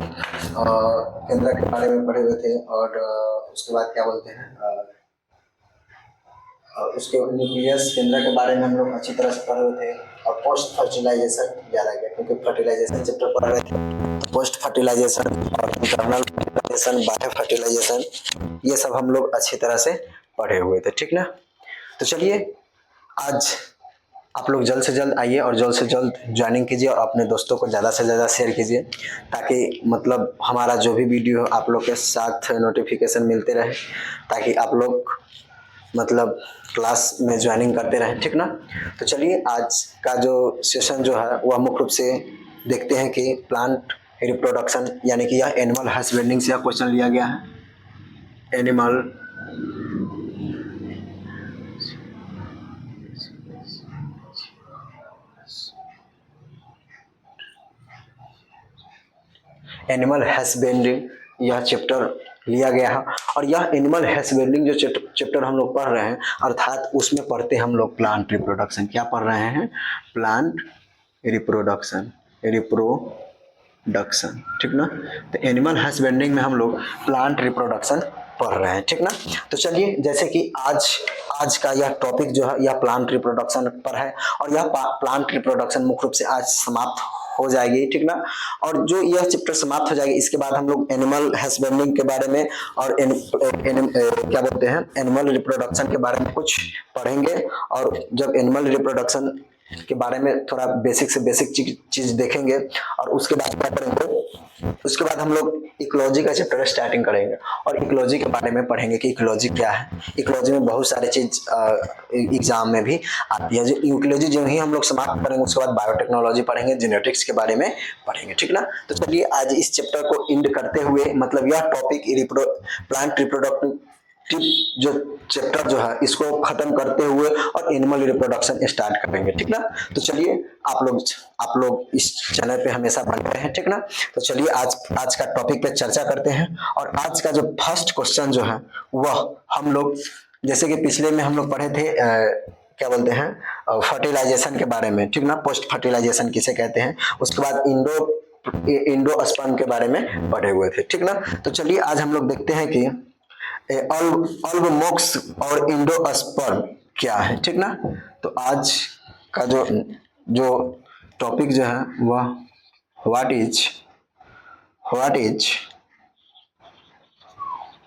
केंद्र के बारे में पढ़े हुए थे और उसके बाद क्या बोलते हैं उसके न्यूक्लियस केंद्र के बारे में हम लोग अच्छी तरह से पढ़े हुए थे और पोस्ट फर्टिलाइजेशन याद आ गया क्योंकि फर्टिलाइजेशन चैप्टर पढ़ रहे थे। तो पोस्ट फर्टिलाइजेशन और इंटरनल फर्टिलाइजेशन, बायो फर्टिलाइजेशन, ये सब हम लोग अच्छी तरह से पढ़े हुए थे, ठीक ना। तो चलिए आज आप लोग जल्द से जल्द आइए और जल्द से जल्द ज्वाइनिंग कीजिए और अपने दोस्तों को ज़्यादा से ज़्यादा शेयर कीजिए ताकि मतलब हमारा जो भी वीडियो हो आप लोग के साथ नोटिफिकेशन मिलते रहे, ताकि आप लोग मतलब क्लास में ज्वाइनिंग करते रहें, ठीक ना। तो चलिए आज का जो सेशन जो है वह मुख्य रूप से देखते हैं कि प्लांट रिप्रोडक्शन यानी कि यह एनिमल हस्बेंडिंग से क्वेश्चन लिया गया है। एनिमल एनिमल हस्बेंड्रिंग यह चैप्टर लिया गया है और यह एनिमल हस्बेंड्रिंग जो चैप्टर हम लोग पढ़ रहे हैं अर्थात उसमें पढ़ते हम लोग प्लांट रिप्रोडक्शन। क्या पढ़ रहे हैं? प्लांट रिप्रोडक्शन, रिप्रोडक्शन, ठीक ना। तो एनिमल हस्बेंड्रिंग में हम लोग प्लांट रिप्रोडक्शन पढ़ रहे हैं, ठीक ना। तो चलिए जैसे कि आज का यह टॉपिक जो है यह प्लांट रिप्रोडक्शन पर है और यह प्लांट रिप्रोडक्शन मुख्य रूप से आज समाप्त हो जाएगी, ठीक ना। और जो यह चैप्टर समाप्त हो जाएगी इसके बाद हम लोग एनिमल हस्बेंडिंग के बारे में और क्या बोलते हैं एनिमल रिप्रोडक्शन के बारे में कुछ पढ़ेंगे। और जब एनिमल रिप्रोडक्शन के बारे में थोड़ा बेसिक से बेसिक चीज देखेंगे और उसके बाद क्या करेंगे, उसके बाद हम लोग इकोलॉजी का चैप्टर स्टार्टिंग करेंगे और इकोलॉजी के बारे में पढ़ेंगे कि इकोलॉजी क्या है। इकोलॉजी में बहुत सारे चीज एग्जाम में भी आती है। जो इकोलॉजी जो ही हम लोग समाप्त करेंगे उसके बाद बायोटेक्नोलॉजी पढ़ेंगे, जेनेटिक्स के बारे में पढ़ेंगे, ठीक ना। तो चलिए आज इस चैप्टर को एंड करते हुए मतलब यह टॉपिक प्लांट रिप्रोडक्टिव जो चैप्टर जो है इसको खत्म करते हुए और एनिमल रिप्रोडक्शन स्टार्ट करेंगे, ठीक ना। तो चलिए आप लोग इस चैनल पे हमेशा बने रहे हैं, ठीक ना। तो चलिए आज का टॉपिक पे चर्चा करते हैं और आज का जो फर्स्ट क्वेश्चन जो है वह हम लोग जैसे कि पिछले में हम लोग पढ़े थे क्या बोलते हैं फर्टिलाइजेशन के बारे में, ठीक ना। पोस्ट फर्टिलाइजेशन किसे कहते हैं, उसके बाद इंडोस्पर्म के बारे में पढ़े हुए थे, ठीक ना। तो चलिए आज हम लोग देखते हैं कि अल्बमोक्स और इंडोस्पर्म क्या है, ठीक ना। तो आज का जो टॉपिक जो है वह व्हाट इज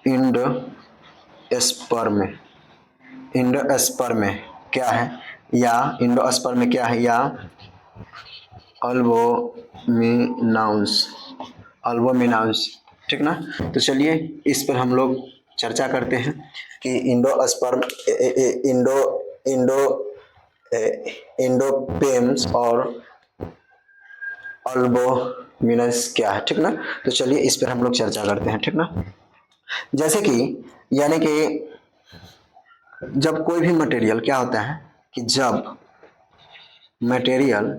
इंडोस्पर्म, इंडोस्पर्म क्या है या इंडोस्पर्म क्या है या अल्बोमिनाउंस, ठीक ना। तो चलिए इस पर हम लोग चर्चा करते हैं कि इंडोस्पर्म इंडोपेम्स और अल्बोमिनस क्या है, ठीक ना। तो चलिए इस पर हम लोग चर्चा करते हैं, ठीक ना। जैसे कि यानी कि जब कोई भी मटेरियल क्या होता है कि जब मटेरियल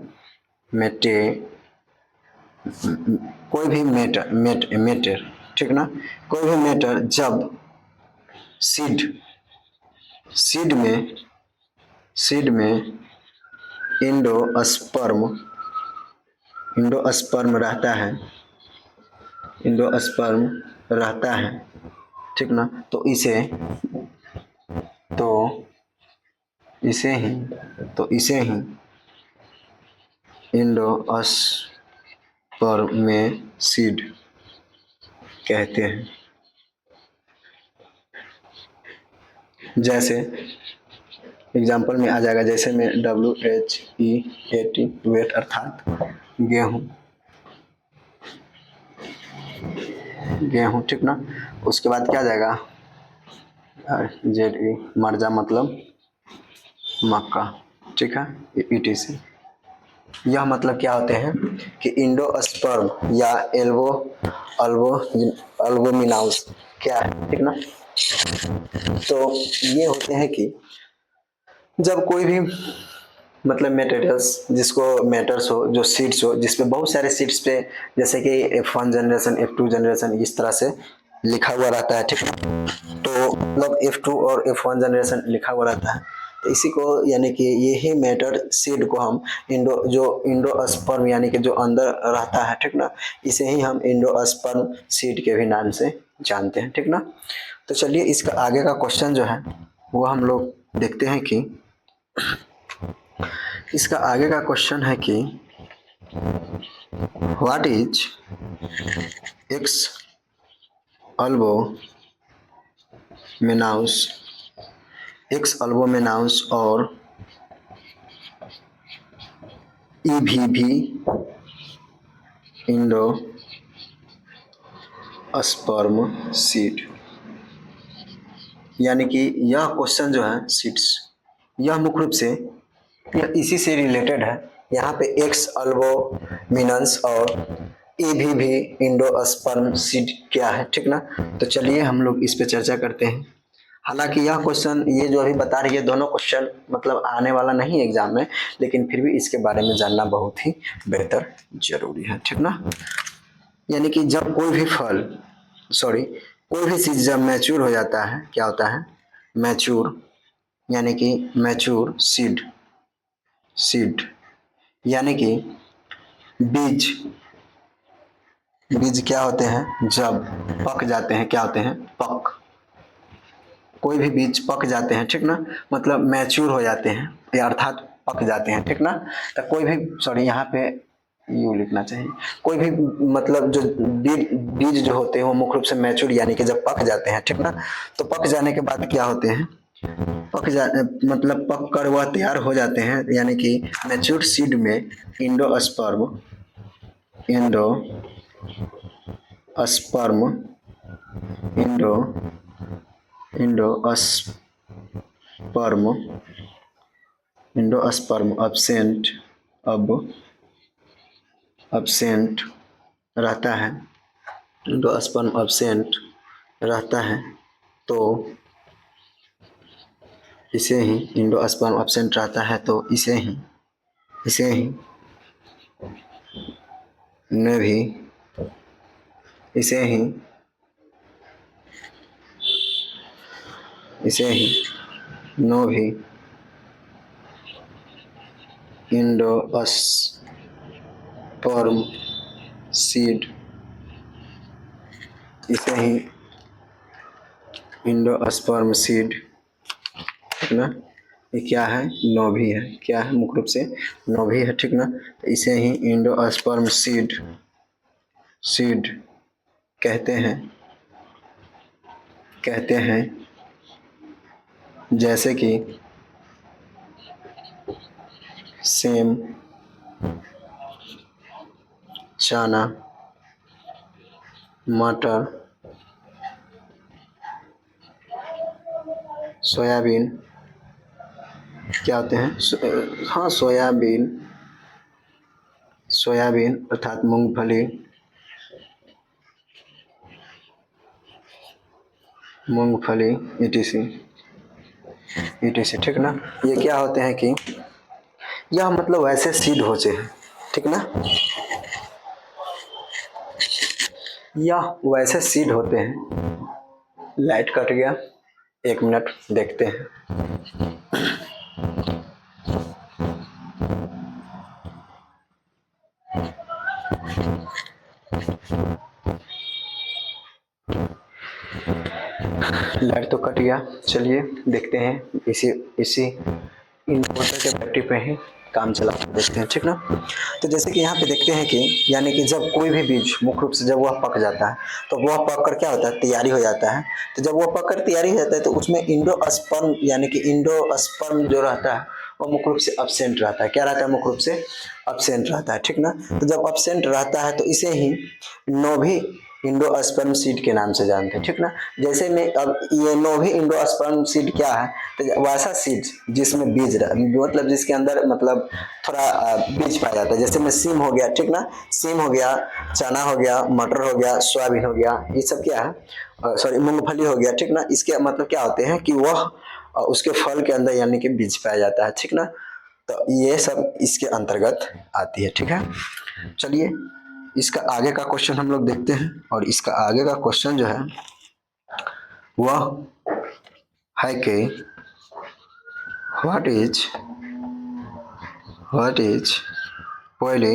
कोई भी मैटर, ठीक ना, कोई भी मैटर जब सीड में इंडोस्पर्म रहता है, ठीक ना। तो इसे ही इंडोस्पर्मेसिड कहते हैं। जैसे एग्जाम्पल में आ जाएगा, जैसे में WHEAT वेट अर्थात गेहूं, ठीक ना। उसके बाद क्या आ जाएगा ZE मर्जा मतलब मक्का, ठीक है, ETC। यह मतलब क्या होते हैं कि इंडोस्पर्म या अल्बोमिनाउस क्या है, ठीक ना। तो ये होते हैं कि जब कोई भी मतलब मटेरियल्स जिसको मैटर्स हो, जो सीड्स हो जिसपे बहुत सारे सीड्स पे जैसे कि F1 जनरेशन, F2 जनरेशन इस तरह से लिखा हुआ रहता है, ठीक है। तो मतलब F2 और F1 जनरेशन लिखा हुआ रहता है। तो तो इसी को यानी कि यही मैटर सीड को हम इंडोस्पर्म यानी कि जो अंदर रहता है, ठीक ना, इसे ही हम इंडोस्पर्म सीड के भी नाम से जानते हैं, ठीक ना। तो चलिए इसका आगे का क्वेश्चन जो है वो हम लोग देखते हैं कि इसका आगे का क्वेश्चन है कि व्हाट इज एक्स अल्बोमेनाउस, एक्स अल्बोमेनाउस और ईवीवी इंडोस्पर्म सीड। यानी कि यह क्वेश्चन जो है सीड्स, यह मुख्य रूप से यह इसी से रिलेटेड है। यहाँ पे एक्स अल्बोमिनस और ईवीवी इंडोस्पर्म सीड क्या है, ठीक ना। तो चलिए हम लोग इस पे चर्चा करते हैं। हालांकि यह क्वेश्चन ये जो अभी बता रही है दोनों क्वेश्चन मतलब आने वाला नहीं एग्जाम में, लेकिन फिर भी इसके बारे में जानना बहुत ही बेहतर जरूरी है, ठीक ना। यानी कि जब कोई भी फल कोई भी चीज जब मैच्योर हो जाता है, क्या होता है, मैच्योर, यानी कि मैच्योर सीड यानी कि बीज क्या होते हैं, जब पक जाते हैं, क्या होते हैं, पक, कोई भी बीज पक जाते हैं, ठीक ना, मतलब मैच्योर हो जाते हैं या अर्थात पक जाते हैं, ठीक ना। तो कोई भी यहाँ पे यू लिखना चाहिए, कोई भी मतलब जो बीज जो होते हैं वो मुख्य रूप से मैच्योर यानी कि जब पक जाते हैं, ठीक ना। तो पक जाने के बाद क्या होते हैं, मतलब पक कर वह तैयार हो जाते हैं, यानी कि मैच्योर सीड में इंडोस्पर्म इंडोस्पर्म अब्सेंट रहता है, इंडोस्पर्म अब्सेंट रहता है, तो इसे ही इंडोस्पर्म अब्सेंट रहता है, तो इसे ही ने भी नो भी इंडोस्पर्म सीड, इसे ही इंडोस्पर्म सीड, ठीक ना। ये क्या है, नो भी है, क्या है, मुख्य रूप से नो भी है, ठीक ना। तो इसे ही इंडोस्पर्म सीड कहते हैं, जैसे कि सेम, चना, मटर, सोयाबीन, क्या होते हैं, हाँ सोयाबीन अर्थात मूंगफली, ETC, ठीक ना। ये क्या होते हैं कि यह मतलब वैसे सीड होते हैं, ठीक ना, यह वैसे सीड होते हैं। लाइट कट गया, 1 मिनट देखते हैं। लाइट तो कट गया, चलिए देखते हैं, इसी इन्वर्टर के बैटरी पे ही काम चला देखते हैं, ठीक ना। तो जैसे कि यहाँ पे देखते हैं कि यानी कि जब कोई भी बीज मुख्य रूप से जब वह पक जाता है तो वह पक कर क्या होता है, तैयारी हो जाता है। तो जब वह पक कर तैयारी हो जाता है तो उसमें इंडोस्पर्म यानी कि इंडोस्पर्म जो रहता है वो मुख्य रूप से अब्सेंट रहता है, क्या रहता है, मुख्य रूप से अब्सेंट रहता है, ठीक ना। तो जब अब्सेंट रहता है तो इसे ही नोभी इंडोस्पर्म सीड के नाम से जानते हैं, ठीक ना। जैसे में अब ये नोभी इंडोस्पर्म सीड क्या है, तो वैसा सीड जिसमें बीज मतलब जिसके अंदर मतलब थोड़ा बीज पाया जाता है, जैसे में सीम हो गया, ठीक ना, सीम हो गया, चना हो गया, मटर हो गया, सोयाबीन हो गया, ये सब क्या है, मूंगफली हो गया, ठीक ना। इसके मतलब क्या होते हैं कि वह उसके फल के अंदर यानी कि बीज पाया जाता है, ठीक ना। तो ये सब इसके अंतर्गत आती है, ठीक है। चलिए इसका आगे का क्वेश्चन हम लोग देखते हैं, और इसका आगे का क्वेश्चन जो है वह है कि what is poly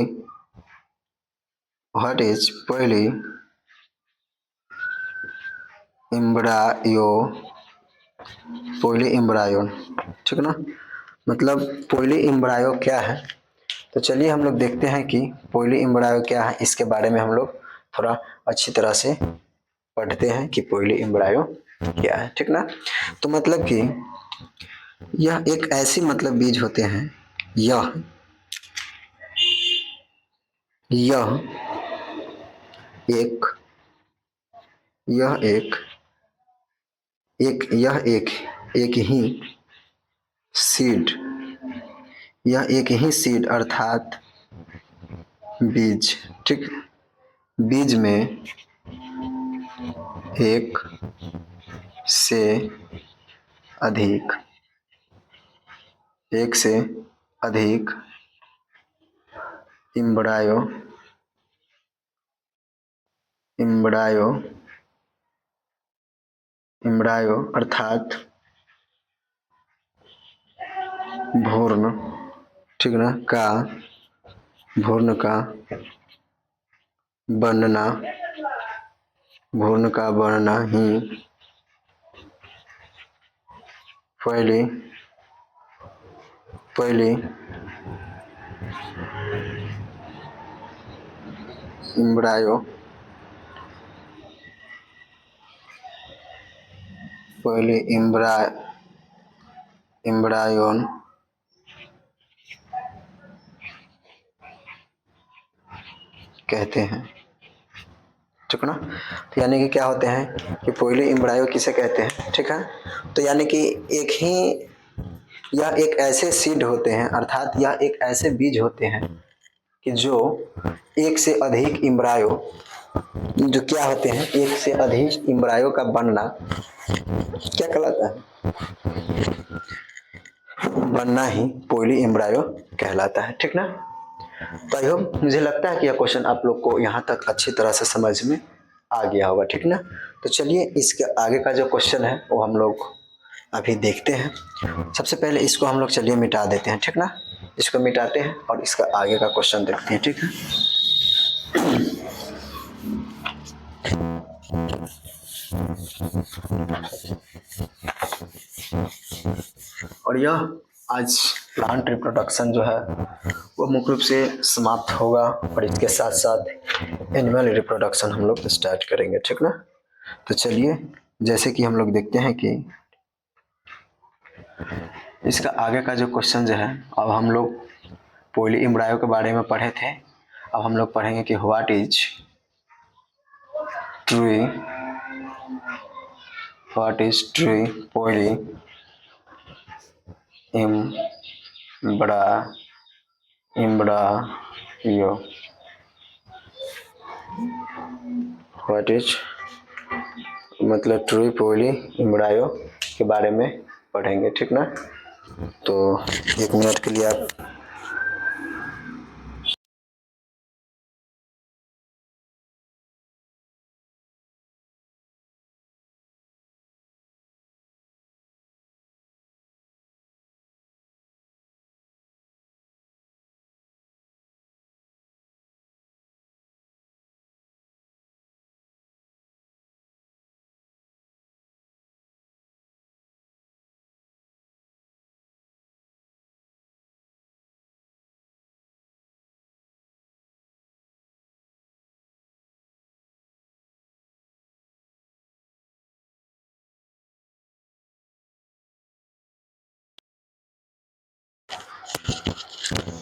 embryo poly embryo, ठीक ना। मतलब पॉली एम्ब्रायो क्या है, तो चलिए हम लोग देखते हैं कि पॉली एम्ब्रायो क्या है। इसके बारे में हम लोग थोड़ा अच्छी तरह से पढ़ते हैं कि पॉली एम्ब्रायो क्या है, ठीक ना। तो मतलब कि यह एक ऐसी मतलब बीज होते हैं, यह यह एक यह एक एक यह एक ही सीड यह एक ही सीड अर्थात बीज, ठीक। बीज में एक से अधिक इम्ब्रायो इम्ब्रायो इम्ब्रायो अर्थात भ्रूण, ठीक ना, भ्रूण का बनना ही पहली इम्ब्रायो इम्ब्रायोन कहते हैं, ठीक ना। तो यानी कि क्या होते हैं कि पॉली एम्ब्रायो किसे कहते हैं, ठीक है। तो यानी कि यह एक ऐसे सीड होते हैं, अर्थात यह एक ऐसे बीज होते हैं कि जो एक से अधिक इम्ब्रायो, जो क्या होते हैं, एक से अधिक इम्ब्रायो का बनना क्या कहलाता है, बनना ही पॉली एम्ब्रायो कहलाता है, ठीक ना। तो आई होप, मुझे लगता है कि यह क्वेश्चन आप लोग को यहाँ तक अच्छी तरह से समझ में आ गया होगा, ठीक ना। तो चलिए इसके आगे का जो क्वेश्चन है वो हम लोग अभी देखते हैं। सबसे पहले इसको हम लोग चलिए मिटा देते हैं, ठीक ना। इसको मिटाते हैं और इसका आगे का क्वेश्चन देखते हैं, ठीक है। और यह आज प्लांट रिप्रोडक्शन जो है वो मुख्य रूप से समाप्त होगा और इसके साथ साथ एनिमल रिप्रोडक्शन हम लोग स्टार्ट करेंगे, ठीक ना। तो चलिए जैसे कि हम लोग देखते हैं कि इसका आगे का जो क्वेश्चन जो है, अब हम लोग पॉली एम्ब्रायो के बारे में पढ़े थे, अब हम लोग पढ़ेंगे कि what is tree poly embryo, what is मतलब ट्रू पॉली एम्ब्रायो के बारे में पढ़ेंगे, ठीक ना। तो एक मिनट के लिए आप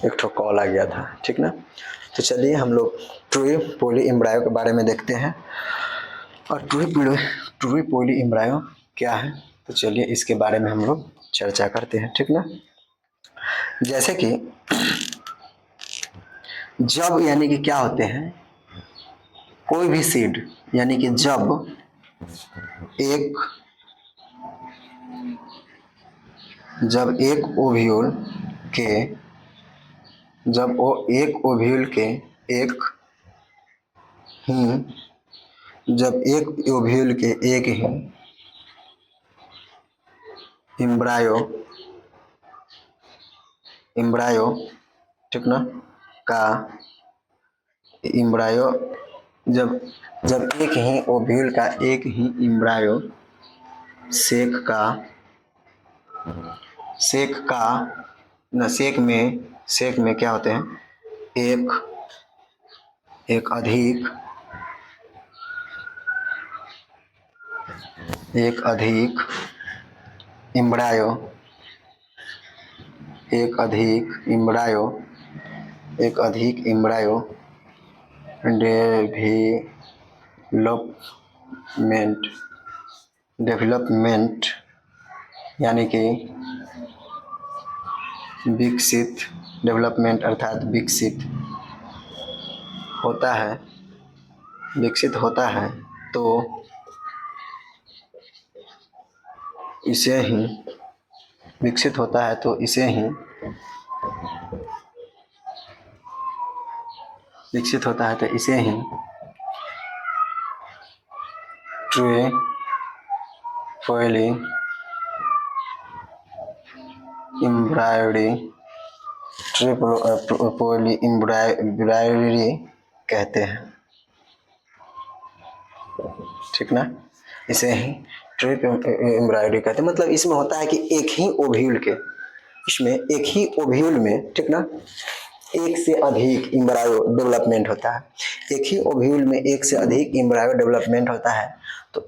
एक ठो कॉल आ गया था, ठीक ना। तो चलिए हम लोग ट्रू पॉली एम्ब्रायो के बारे में देखते हैं और ट्रू पॉली एम्ब्रायो क्या है। तो चलिए इसके बारे में हम लोग चर्चा करते हैं, ठीक ना। जैसे कि जब यानी कि क्या होते हैं, कोई भी सीड यानी कि एक एक ओव्यूल के एक ओव्यूल के एक ही एक ही इम्ब्रायो एम्ब्रायो, ठीक ना, का एम्ब्रायो जब जब एक ही ओव्यूल का एक ही एम्ब्रायो सेक का न सेक में क्या होते हैं, एक एक अधिक एक अधिक एम्ब्रायो एक अधिक एम्ब्रायो एक अधिक एम्ब्रायो डेवलपमेंट डेवलपमेंट यानी कि विकसित, डेवलपमेंट अर्थात विकसित होता है तो इसे ही विकसित होता है तो इसे ही विकसित होता है तो इसे ही ट्रिपॉली एम्ब्रॉयडरी कहते हैं, ठीक ना, इसे ही ट्रिप एम्ब्रॉयडरी कहते हैं। मतलब इसमें होता है कि एक ही ओव्यूल में, ठीक ना, एक से अधिक एम्ब्रायो डेवलपमेंट होता है, एक ही ओव्यूल में एक से अधिक एम्ब्रायो डेवलपमेंट होता है, तो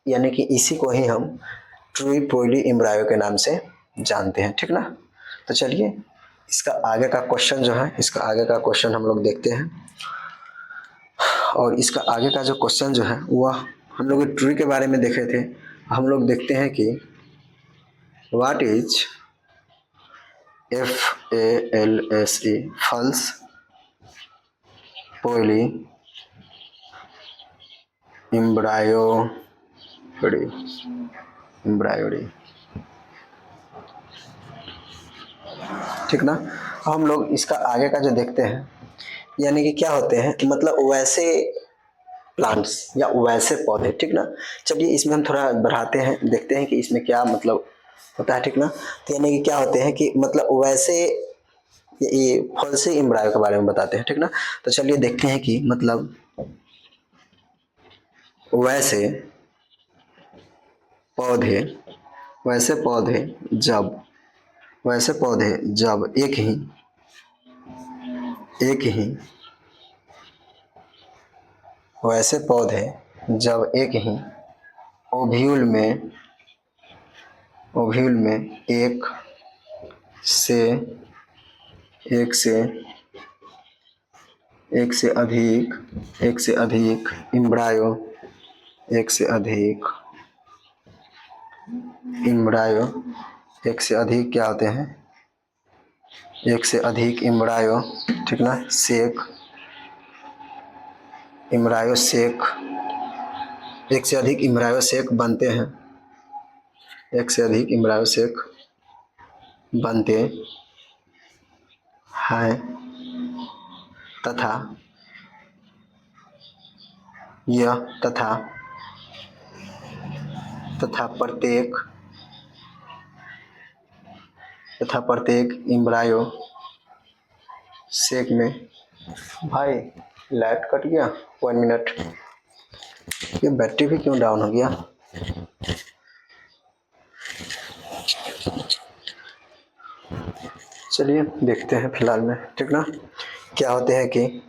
यानी कि इसी को ही हम ट्रिपॉली एम्ब्रायो के नाम से जानते हैं, ठीक ना। तो चलिए इसका आगे का क्वेश्चन हम लोग देखते हैं। और इसका आगे का जो क्वेश्चन जो है वह हम लोग ट्री के बारे में देखे थे। हम लोग देखते हैं कि what is FALSE false polyembryony, ठीक ना। हम लोग इसका आगे का जो देखते हैं, यानी कि क्या होते हैं, मतलब वैसे प्लांट्स या वैसे पौधे, ठीक ना। चलिए इसमें हम थोड़ा बढ़ाते हैं, देखते हैं कि इसमें क्या मतलब होता है, ठीक ना। तो यानी कि क्या होते हैं कि मतलब वैसे ये फलसे एम्ब्रायो के बारे में बताते हैं, ठीक ना। तो चलिए देखते हैं कि मतलब वैसे पौधे जब एक ही ओव्यूल में एक से अधिक एम्ब्रायो क्या होते हैं, एक से अधिक एम्ब्रायो, ठीक ना, एक से अधिक एम्ब्रायो सेक बनते हैं, तथा प्रत्येक एम्ब्रायो सेक में, भाई लाइट कट गया, 1 मिनट, ये बैटरी भी क्यों डाउन हो गया। चलिए देखते हैं फिलहाल में, ठीक ना, क्या होते हैं कि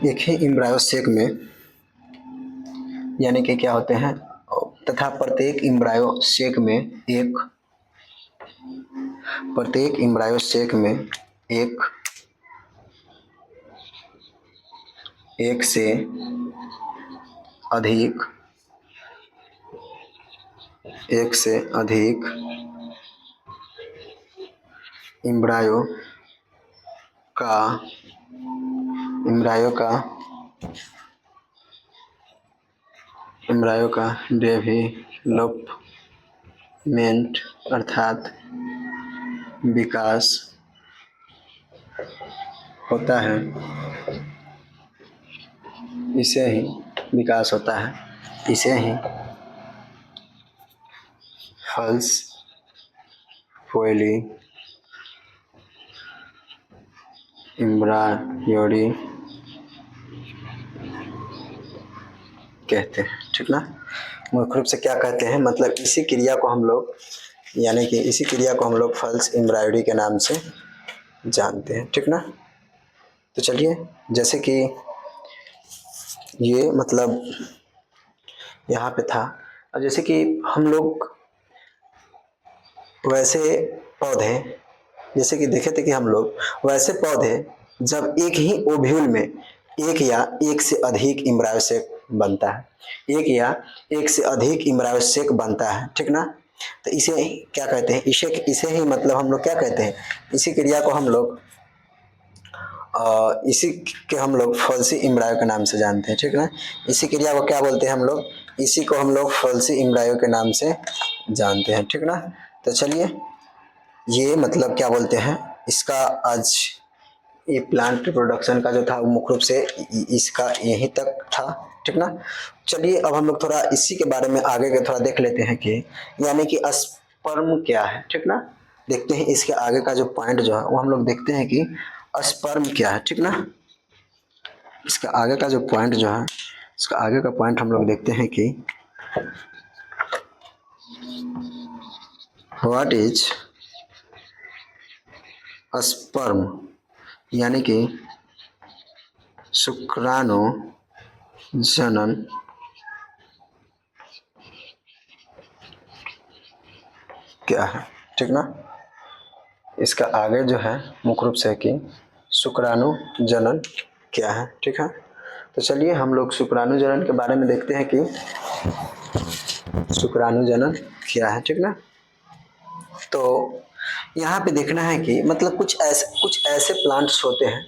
एक ही एम्ब्रायो सेक में, यानी कि क्या होते हैं, तथा प्रत्येक एम्ब्रायो सेक में एक से अधिक एम्ब्रायो का डेवलपमेंट अर्थात विकास होता है, इसे ही विकास होता है, इसे ही फल्स पोएली एम्ब्रायोडी कहते हैं, ठीक ना। मुख्य रूप से क्या कहते हैं, मतलब इसी क्रिया को हम लोग, यानी कि इसी क्रिया को हम लोग फल्स एम्ब्रायोडी के नाम से जानते हैं, ठीक ना। तो चलिए, जैसे कि ये मतलब यहाँ पे था, अब जैसे कि हम लोग वैसे पौधे, जैसे कि देखे थे कि हम लोग वैसे पौधे जब एक ही ओव्यूल में एक या एक से अधिक इम्ब्रायोसेक बनता है, एक या एक से अधिक इम्ब्रायोसेक बनता है, ठीक ना। तो इसे क्या कहते हैं, इसे ही मतलब हम लोग क्या कहते हैं, इसी क्रिया को हम लोग इसी के हम लोग फॉल्सी इम्ब्रायो के नाम से जानते हैं, ठीक ना। इसी क्रिया को क्या बोलते हैं हम लोग, इसी को हम लोग फॉल्सी इम्ब्रायो के नाम से जानते हैं, ठीक ना। तो चलिए, ये मतलब क्या बोलते हैं इसका, आज ये प्लांट रिप्रोडक्शन का जो था वो मुख्य रूप से इसका यहीं तक था, ठीक ना। चलिए, अब हम लोग थोड़ा इसी के बारे में आगे के थोड़ा देख लेते हैं कि यानी कि स्पर्म क्या है, ठीक ना। देखते हैं इसके आगे का जो पॉइंट जो है वो हम लोग देखते हैं कि स्पर्म क्या है, ठीक ना। इसका आगे का जो पॉइंट जो है, इसका आगे का पॉइंट हम लोग देखते हैं कि व्हाट इज स्पर्म, यानी कि शुक्राणु जनन क्या है, ठीक ना। इसका आगे जो है मुख्य रूप से कि शुक्राणु जनन क्या है, ठीक है। तो चलिए, हम लोग शुक्राणु जनन के बारे में देखते हैं कि शुक्राणु जनन क्या है, ठीक ना। तो यहाँ पे देखना है कि मतलब कुछ ऐसे प्लांट्स होते हैं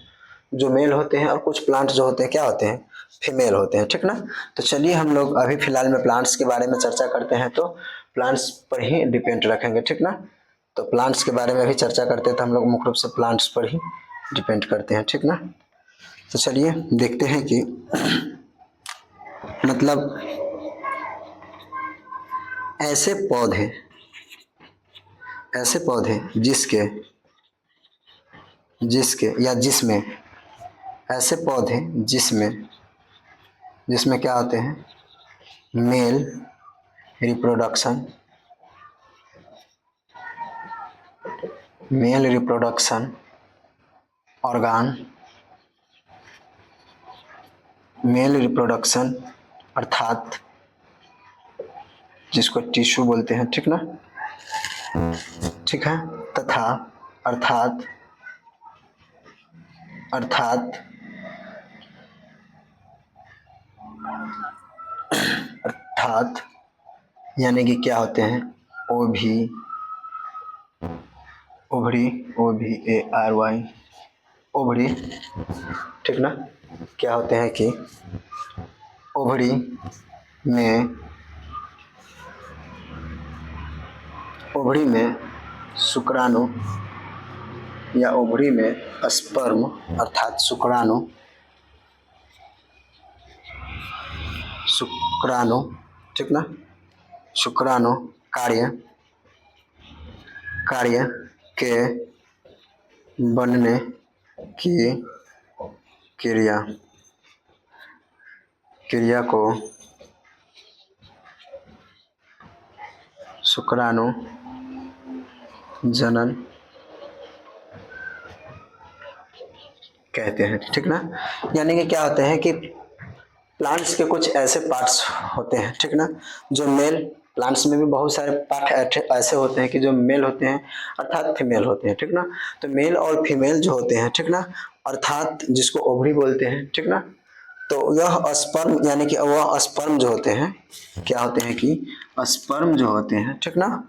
जो मेल होते हैं और कुछ प्लांट्स जो होते हैं क्या होते हैं, फीमेल होते हैं, ठीक ना। तो चलिए, हम लोग अभी फिलहाल में प्लांट्स के बारे में चर्चा करते हैं, तो प्लांट्स पर ही डिपेंड रखेंगे, ठीक ना। तो प्लांट्स के बारे में भी चर्चा करते हैं, तो हम लोग मुख्य रूप से प्लांट्स पर ही डिपेंड करते हैं, ठीक ना। तो चलिए देखते हैं कि मतलब ऐसे पौधे जिसके जिसके या जिसमें ऐसे पौधे जिसमें क्या होते हैं, male reproduction organ, male reproduction अर्थात जिसको टिश्यू बोलते हैं, ठीक ना, ठीक है, तथा अर्थात अर्थात यानी कि क्या होते हैं, ओभरी OVARY ओभरी, ठीक ना। क्या होते हैं कि ओभरी में शुक्राणु या ओभरी में स्पर्म अर्थात शुक्राणु ठीक ना, शुक्राणु कार्य के बनने की क्रिया को शुक्राणु जनन कहते हैं, ठीक ना। यानी कि क्या होते हैं कि प्लांट्स के कुछ ऐसे पार्ट्स होते हैं, ठीक ना, जो मेल, प्लांट्स में भी बहुत सारे पार्ट ऐसे होते हैं कि जो मेल होते हैं अर्थात फीमेल होते हैं, ठीक ना। तो मेल और फीमेल जो होते हैं, ठीक ना, अर्थात जिसको ओवरी बोलते हैं, ठीक ना। तो यह स्पर्म यानी कि वह स्पर्म जो होते हैं, क्या होते हैं कि स्पर्म जो होते हैं, ठीक ना,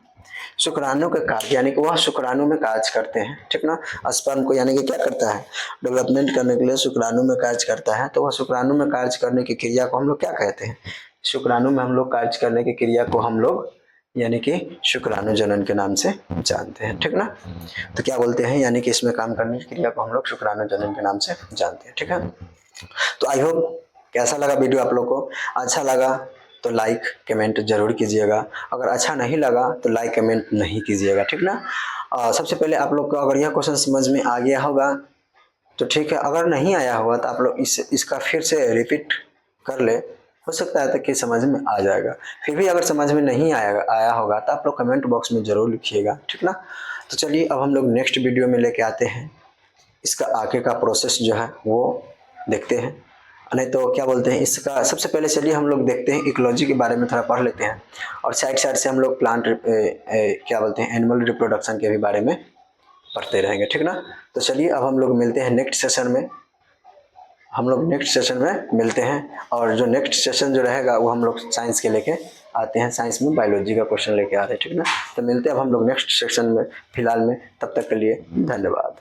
शुक्राणु का कार्य यानी कि वह शुक्राणु में कार्य करते हैं, ठीक ना। स्पर्म को यानी कि क्या करता है, डेवलपमेंट करने के लिए शुक्राणु में कार्य करता है, तो वह शुक्राणु में कार्य करने की क्रिया को हम लोग क्या कहते हैं, शुक्राणु में हम लोग कार्य करने की क्रिया को हम लोग यानी कि शुक्राणु जनन के नाम से जानते हैं, ठीक ना। तो क्या बोलते हैं, यानी कि इसमें काम करने की क्रिया को हम लोग शुक्राणु जनन के नाम से जानते हैं, ठीक है। तो आई होप कैसा लगा वीडियो आप लोग को, अच्छा लगा तो लाइक कमेंट जरूर कीजिएगा, अगर अच्छा नहीं लगा तो लाइक कमेंट नहीं कीजिएगा, ठीक ना। सबसे पहले आप लोग को अगर यह क्वेश्चन समझ में आ गया होगा तो ठीक है, अगर नहीं आया होगा तो आप लोग इसका फिर से रिपीट कर ले, हो सकता है कि समझ में आ जाएगा। फिर भी अगर समझ में नहीं आया होगा तो आप लोग कमेंट बॉक्स में ज़रूर लिखिएगा, ठीक ना। तो चलिए अब हम लोग नेक्स्ट वीडियो में लेके आते हैं, इसका आगे का प्रोसेस जो है वो देखते हैं। नहीं तो क्या बोलते हैं, इसका सबसे पहले चलिए हम लोग देखते हैं इकोलॉजी के बारे में थोड़ा पढ़ लेते हैं, और साइड साइड से हम लोग प्लांट क्या बोलते हैं एनिमल रिप्रोडक्शन के भी बारे में पढ़ते रहेंगे, ठीक ना। तो चलिए अब हम लोग मिलते हैं नेक्स्ट सेशन में, हम लोग नेक्स्ट सेशन में मिलते हैं। और जो नेक्स्ट सेशन जो रहेगा वो हम लोग साइंस के लेके आते हैं, साइंस में बायोलॉजी का क्वेश्चन लेके आ रहे हैं, ठीक ना। तो मिलते हैं अब हम लोग नेक्स्ट सेशन में, फिलहाल में, तब तक के लिए धन्यवाद।